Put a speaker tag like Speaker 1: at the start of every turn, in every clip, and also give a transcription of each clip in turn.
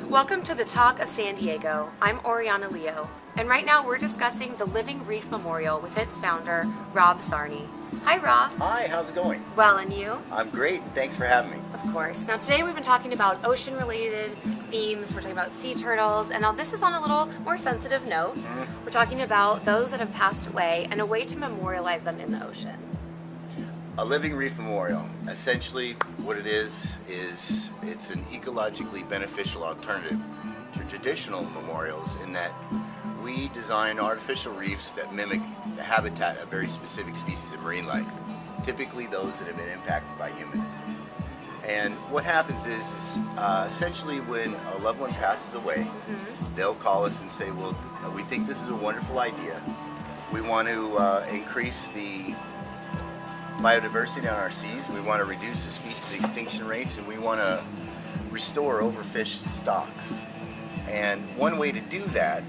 Speaker 1: Welcome to the Talk of San Diego. I'm Oriana Leo, and right now we're discussing the Living Reef Memorial with its founder, Rob Sarney. Hi, Rob.
Speaker 2: Hi, how's it going?
Speaker 1: Well, and you?
Speaker 2: I'm great. Thanks for having me.
Speaker 1: Of course. Now, today we've been talking about ocean-related themes. We're talking about sea turtles, and now this is on a little more sensitive note. We're talking about those that have passed away and a way to memorialize them in the ocean.
Speaker 2: A Living Reef Memorial. Essentially, what it is it's an ecologically beneficial alternative to traditional memorials in that we design artificial reefs that mimic the habitat of very specific species of marine life, typically those that have been impacted by humans. And what happens is essentially when a loved one passes away, they'll call us and say, well, we think this is a wonderful idea. We want to increase the biodiversity on our seas, we want to reduce the species extinction rates, and we want to restore overfished stocks. And one way to do that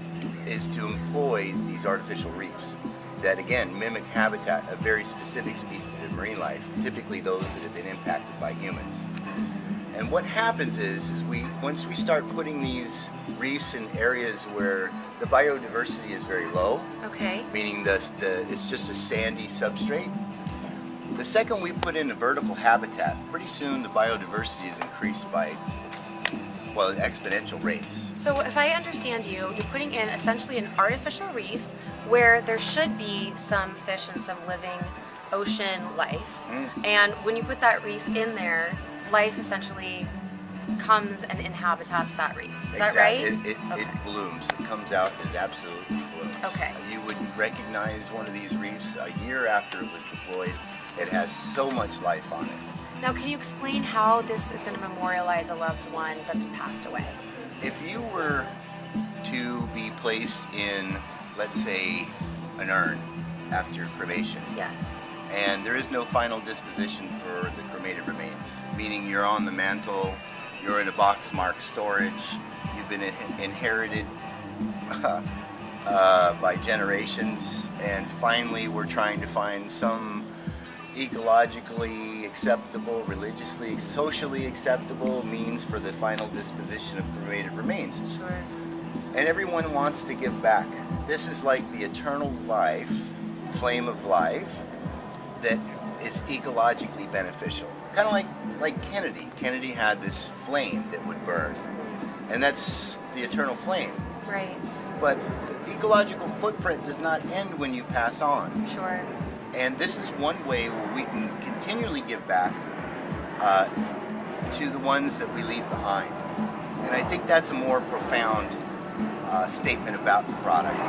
Speaker 2: is to employ these artificial reefs that again mimic habitat of very specific species of marine life, typically those that have been impacted by humans. And what happens is once we start putting these reefs in areas where the biodiversity is very low, meaning it's just a sandy substrate, the second we put in a vertical habitat, pretty soon the biodiversity is increased by, well, exponential rates.
Speaker 1: So if I understand you, you're putting in essentially an artificial reef where there should be some fish and some living ocean life. And when you put that reef in there, life essentially comes and inhabits that reef. Is that right?
Speaker 2: It blooms. It comes out. It absolutely blooms.
Speaker 1: Okay.
Speaker 2: You would recognize one of these reefs a year after it was deployed. It has so much life on it.
Speaker 1: Now, can you explain how this is going to memorialize a loved one that's passed away?
Speaker 2: If you were to be placed in, let's say, an urn after cremation.
Speaker 1: Yes.
Speaker 2: And there is no final disposition for the cremated remains, meaning you're on the mantle, you're in a box marked storage, you've been inherited by generations, and finally we're trying to find some ecologically acceptable, religiously, socially acceptable means for the final disposition of cremated remains.
Speaker 1: Sure.
Speaker 2: And everyone wants to give back. This is like the eternal life, flame of life, that is ecologically beneficial. Kind of like Kennedy. Kennedy had this flame that would burn, and that's the eternal flame.
Speaker 1: Right.
Speaker 2: But the ecological footprint does not end when you pass on.
Speaker 1: Sure.
Speaker 2: And this is one way where we can continually give back to the ones that we leave behind. And I think that's a more profound statement about the product.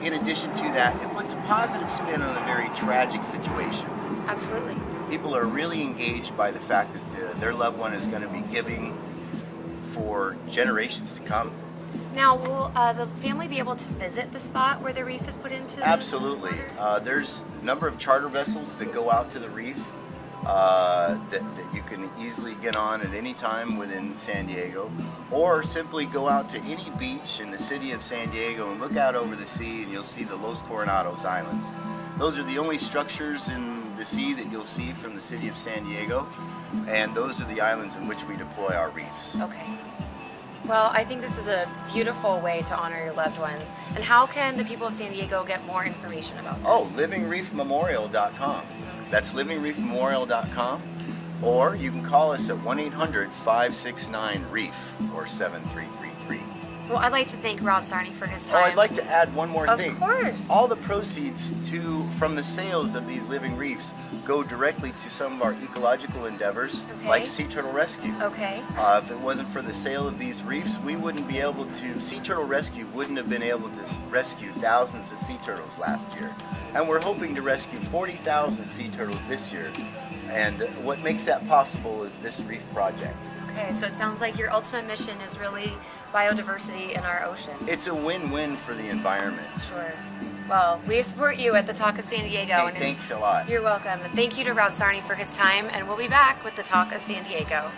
Speaker 2: In addition to that, it puts a positive spin on a very tragic situation.
Speaker 1: Absolutely.
Speaker 2: People are really engaged by the fact that their loved one is going to be giving for generations to come.
Speaker 1: Now, will the family be able to visit the spot where the reef is put into?
Speaker 2: Absolutely. There's a number of charter vessels that go out to the reef that you can easily get on at any time within San Diego, or simply go out to any beach in the city of San Diego and look out over the sea and you'll see the Los Coronados Islands. Those are the only structures in the sea that you'll see from the city of San Diego, and those are the islands in which we deploy our reefs.
Speaker 1: Okay. Well, I think this is a beautiful way to honor your loved ones. And how can the people of San Diego get more information about this?
Speaker 2: Oh, livingreefmemorial.com. That's livingreefmemorial.com. Or you can call us at 1-800-569-REEF or 7333.
Speaker 1: Well, I'd like to thank Rob Sarney for his time.
Speaker 2: Oh, I'd like to add one more thing.
Speaker 1: Of course.
Speaker 2: All the proceeds from the sales of these living reefs go directly to some of our ecological endeavors, like sea turtle rescue.
Speaker 1: Okay.
Speaker 2: If it wasn't for the sale of these reefs, we wouldn't be able to, sea turtle rescue wouldn't have been able to rescue thousands of sea turtles last year. And we're hoping to rescue 40,000 sea turtles this year. And what makes that possible is this reef project.
Speaker 1: Okay, so it sounds like your ultimate mission is really biodiversity in our ocean.
Speaker 2: It's a win-win for the environment.
Speaker 1: Sure. Well, we support you at the Talk of San Diego.
Speaker 2: Hey, thanks a lot.
Speaker 1: You're welcome. And thank you to Rob Sarney for his time, and we'll be back with the Talk of San Diego.